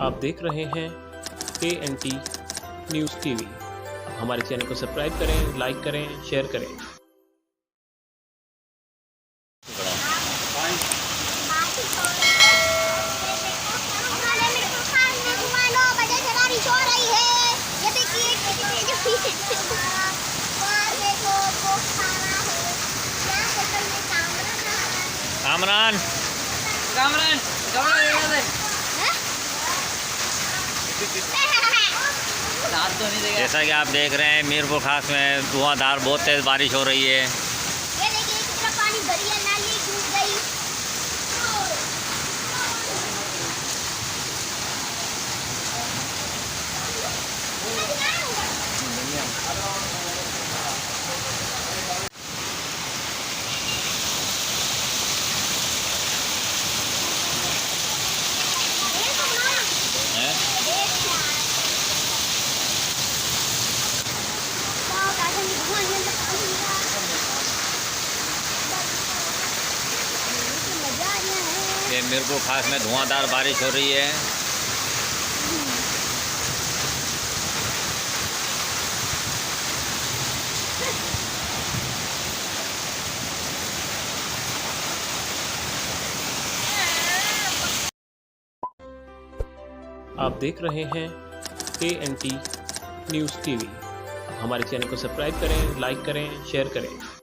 आप देख रहे हैं KNT न्यूज़ टीवी। हमारे चैनल को सब्सक्राइब करें, लाइक करें, शेयर करें। कामरान कामरान जैसा कि आप देख रहे हैं मीरपुर खास में धुआंधार बहुत तेज़ बारिश हो रही है। ये देखिए कितना पानी भरी है, नाली डूब गई। ये मीरपुर खास में धुआंधार बारिश हो रही है। आप देख रहे हैं KNT न्यूज़ टीवी। हमारे चैनल को सब्सक्राइब करें, लाइक करें, शेयर करें।